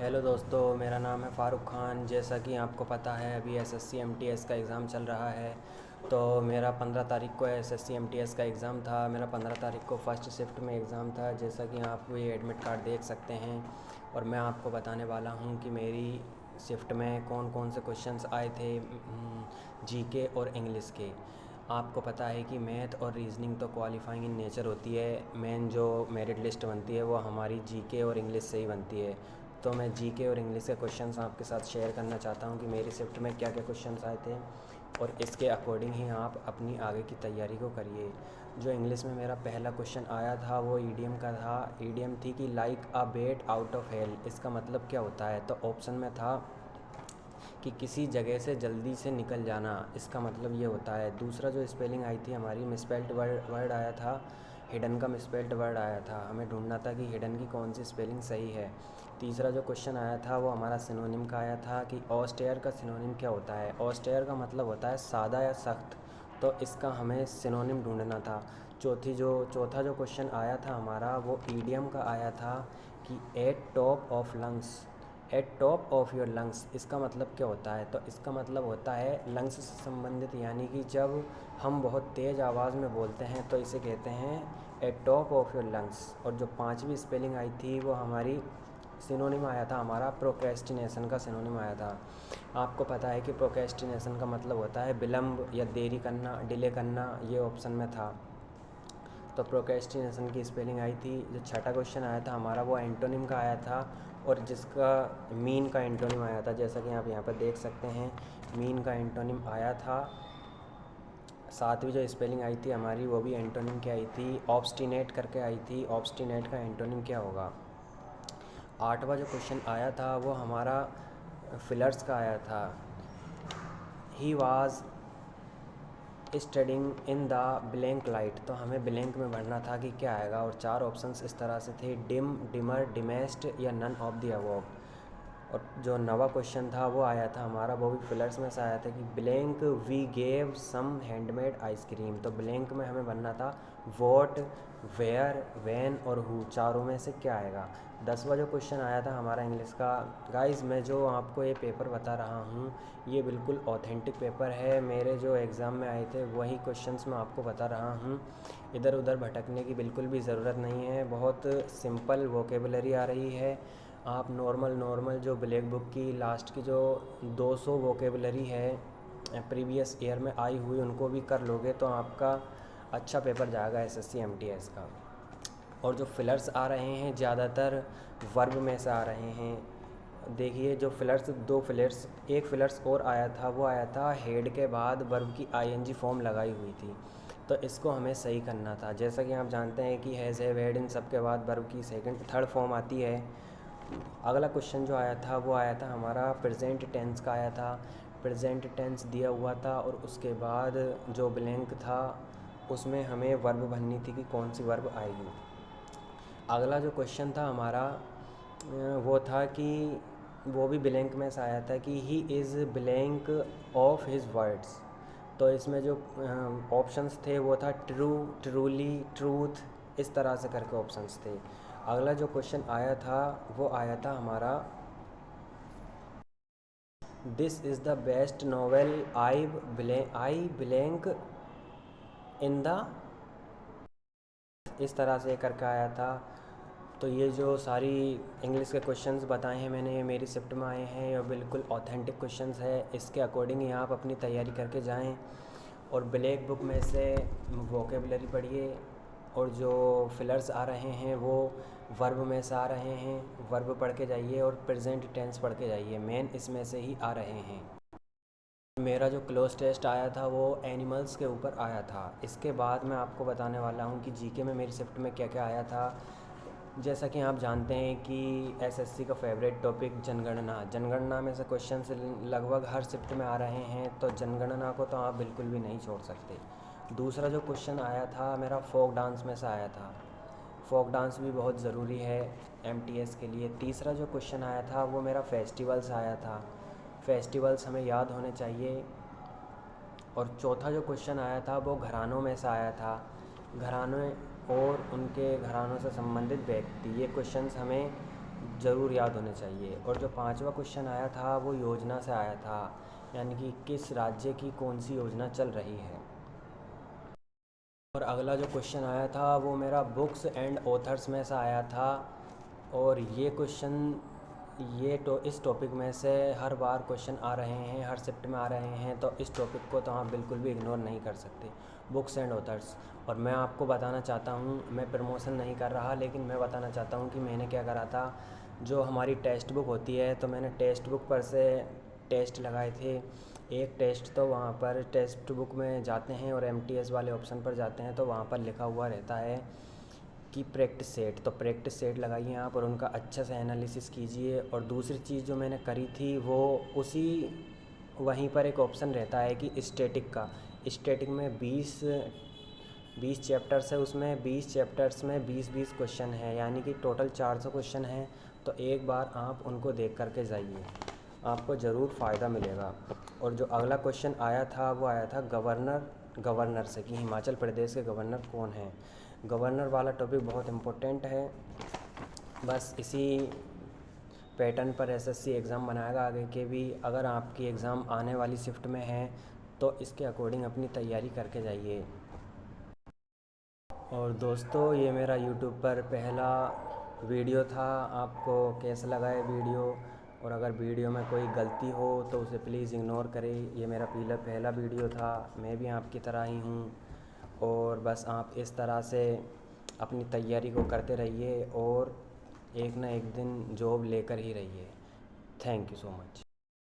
Hello दोस्तों, मेरा नाम है फ़ारूक ख़ान। जैसा कि आपको पता है, अभी एसएससी एमटीएस का एग्ज़ाम चल रहा है। तो मेरा 15 तारीख को एसएससी एमटीएस का एग्ज़ाम था। मेरा 15 तारीख को फ़र्स्ट शिफ्ट में एग्ज़ाम था, जैसा कि आप ये एडमिट कार्ड देख सकते हैं। और मैं आपको बताने वाला हूँ कि मेरी शिफ्ट में कौन कौन से क्वेश्चंस आए थे जीके और इंग्लिश के। आपको पता है कि मैथ और रीजनिंग तो क्वालिफाइंग इन नेचर होती है। मेन जो मेरिट लिस्ट बनती है वो हमारी जीके और इंग्लिश से ही बनती है। तो मैं जीके और इंग्लिश के क्वेश्चंस आपके साथ शेयर करना चाहता हूँ कि मेरी शिफ्ट में क्या क्या क्वेश्चंस आए थे, और इसके अकॉर्डिंग ही आप अपनी आगे की तैयारी को करिए। जो इंग्लिश में मेरा पहला क्वेश्चन आया था वो ईडियम का था। ईडियम थी कि like a bat out of hell. इसका मतलब क्या होता है? तो ऑप्शन में था कि किसी जगह से जल्दी से निकल जाना, इसका मतलब ये होता है। दूसरा जो स्पेलिंग आई थी हमारी, मिसस्पेल्ड वर्ड आया था। हिडन का मिसस्पेल्ड वर्ड आया था। हमें ढूंढना था कि हिडन की कौन सी स्पेलिंग सही है। तीसरा जो क्वेश्चन आया था वो हमारा सिनोनिम का आया था कि ऑस्टेयर का सिनोनिम क्या होता है। ऑस्टेयर का मतलब होता है सादा या सख्त, तो इसका हमें सिनोनिम ढूंढना था। चौथा जो क्वेश्चन आया था हमारा वो ईडियम का आया था कि eight top of your lungs. इसका मतलब क्या होता है? तो इसका मतलब होता है लंग्स से संबंधित, यानी कि जब हम बहुत तेज़ आवाज़ में बोलते हैं तो इसे कहते हैं eight top of your lungs. और जो पांचवी स्पेलिंग आई थी वो हमारी सिनोनिम आया था, हमारा प्रोक्रेस्टिनेशन का सिनोनिम आया था। आपको पता है कि प्रोक्रेस्टिनेशन का मतलब होता है विलम्ब या देरी करना, डिले करना। ये ऑप्शन में था। तो प्रोक्रेस्टिनेशन की स्पेलिंग आई थी। जो छठा क्वेश्चन आया था हमारा वो एंटोनिम का आया था, और जिसका मीन का एंटोनिम आया था, जैसा कि आप यहाँ पर देख सकते हैं मीन का एंटोनिम आया था। सातवीं जो स्पेलिंग आई थी हमारी वो भी एंटोनिम की आई थी, ऑब्स्टिनेट करके आई थी। ऑब्स्टिनेट का एंटोनिम क्या होगा? आठवां जो क्वेश्चन आया था वो हमारा फिलर्स का आया था। He was studying in the blank light. तो हमें ब्लैंक में भरना था कि क्या आएगा, और चार ऑप्शंस इस तरह से थे, डिम, डिमर, डिमेस्ट या नन ऑफ द अबव। और जो नवा क्वेश्चन था वो आया था हमारा, वो भी फिलर्स में से आया था कि blank we gave some handmade ice cream. तो ब्लैंक में हमें बनना था वॉट, वेयर, वैन और हु, चारों में से क्या आएगा। 10वां जो क्वेश्चन आया था हमारा इंग्लिश का। गाइस, मैं जो आपको ये पेपर बता रहा हूँ ये बिल्कुल ऑथेंटिक पेपर है। मेरे जो एग्ज़ाम में आए थे वही क्वेश्चंस मैं आपको बता रहा हूँ। इधर उधर भटकने की बिल्कुल भी ज़रूरत नहीं है। बहुत सिंपल वोकेबलरी आ रही है। आप नॉर्मल जो ब्लैक बुक की लास्ट की जो 200 वोकेबलरी है प्रीवियस ईयर में आई हुई, उनको भी कर लोगे तो आपका अच्छा पेपर जाएगा एसएससी एमटीएस का। और जो फिलर्स आ रहे हैं ज़्यादातर वर्ब में से आ रहे हैं। देखिए, जो फिलर्स, दो फिलर्स, एक फिलर्स और आया था वो आया था हेड के बाद वर्ब की आईएनजी फॉर्म लगाई हुई थी। तो इसको हमें सही करना था। जैसा कि आप जानते हैं कि हैज़, हैव, हैड इन सब के बाद वर्ब की थर्ड फॉर्म आती है। अगला क्वेश्चन जो आया था वो आया था हमारा प्रेजेंट टेंस का आया था। प्रेजेंट टेंस दिया हुआ था और उसके बाद जो ब्लैंक था उसमें हमें वर्ब भरनी थी कि कौन सी वर्ब आएगी। अगला जो क्वेश्चन था हमारा वो था कि वो भी ब्लैंक में से आया था कि he is blank of his words. तो इसमें जो ऑप्शंस थे वो था ट्रू, ट्रूली, ट्रूथ, इस तरह से करके ऑप्शंस थे। अगला जो क्वेश्चन आया था वो आया था हमारा this is the best novel I blank in the, इस तरह से करके आया था। तो ये जो सारी इंग्लिश के क्वेश्चंस बताए हैं मैंने, ये मेरी शिफ्ट में आए हैं और बिल्कुल ऑथेंटिक क्वेश्चंस है। इसके अकॉर्डिंग ही आप अपनी तैयारी करके जाएं। और ब्लैक बुक में से वोकेबलरी पढ़िए। और जो फिलर्स आ रहे हैं वो वर्ब में से आ रहे हैं, वर्ब पढ़ के जाइए और प्रेजेंट टेंस पढ़ के जाइए, मेन इसमें से ही आ रहे हैं। मेरा जो क्लोज टेस्ट आया था वो एनिमल्स के ऊपर आया था। इसके बाद मैं आपको बताने वाला हूँ कि जीके में मेरी शिफ्ट में क्या क्या आया था। जैसा कि आप जानते हैं कि एसएससी का फेवरेट टॉपिक जनगणना, जनगणना में से क्वेश्चंस लगभग हर शिफ्ट में आ रहे हैं, तो जनगणना को तो आप बिल्कुल भी नहीं छोड़ सकते। दूसरा जो क्वेश्चन आया था मेरा फोक डांस में से आया था। फोक डांस भी बहुत ज़रूरी है एमटीएस के लिए। तीसरा जो क्वेश्चन आया था वो मेरा फेस्टिवल्स आया था। फेस्टिवल्स हमें याद होने चाहिए। और चौथा जो क्वेश्चन आया था वो घरानों में से आया था। घरानों और उनके घरानों से संबंधित व्यक्ति, ये क्वेश्चंस हमें ज़रूर याद होने चाहिए। और जो पांचवा क्वेश्चन आया था वो योजना से आया था, यानी कि किस राज्य की कौन सी योजना चल रही है। और अगला जो क्वेश्चन आया था वो मेरा बुक्स एंड ऑथर्स में से आया था। और ये क्वेश्चन इस टॉपिक में से हर बार क्वेश्चन आ रहे हैं, हर शिफ्ट में आ रहे हैं, तो इस टॉपिक को तो आप बिल्कुल भी इग्नोर नहीं कर सकते, बुक्स एंड ऑथर्स। और मैं आपको बताना चाहता हूँ, मैं प्रमोशन नहीं कर रहा, लेकिन मैं बताना चाहता हूँ कि मैंने क्या करा था। जो हमारी टेक्स्ट बुक होती है, तो मैंने टेक्स्ट बुक पर से टेस्ट लगाए थे। एक टेस्ट तो वहाँ पर टेक्स्ट बुक में जाते हैं और एमटीएस वाले ऑप्शन पर जाते हैं, तो वहाँ पर लिखा हुआ रहता है कि प्रैक्टिस सेट, तो प्रैक्टिस सेट लगाइए आप और उनका अच्छा से एनालिसिस कीजिए। और दूसरी चीज़ जो मैंने करी थी वो उसी वहीं पर एक ऑप्शन रहता है कि स्टैटिक का। स्टैटिक में 20 चैप्टर्स है, उसमें 20 चैप्टर्स में 20-20 क्वेश्चन है, यानी कि टोटल 400 क्वेश्चन हैं। तो एक बार आप उनको देख करके जाइए, आपको ज़रूर फ़ायदा मिलेगा। और जो अगला क्वेश्चन आया था वो आया था गवर्नर से, कि हिमाचल प्रदेश के गवर्नर कौन हैं। गवर्नर वाला टॉपिक बहुत इम्पोर्टेंट है। बस इसी पैटर्न पर एसएससी एग्ज़ाम बनाएगा आगे के भी। अगर आपकी एग्ज़ाम आने वाली शिफ्ट में है तो इसके अकॉर्डिंग अपनी तैयारी करके जाइए। और दोस्तों, ये मेरा यूट्यूब पर पहला वीडियो था। आपको कैसा लगा है वीडियो? और अगर वीडियो में कोई गलती हो तो उसे प्लीज़ इग्नोर करें। ये मेरा पहला वीडियो था, मैं भी आपकी तरह ही हूँ। और बस आप इस तरह से अपनी तैयारी को करते रहिए और एक ना एक दिन जॉब लेकर ही रहिए। Thank you so much.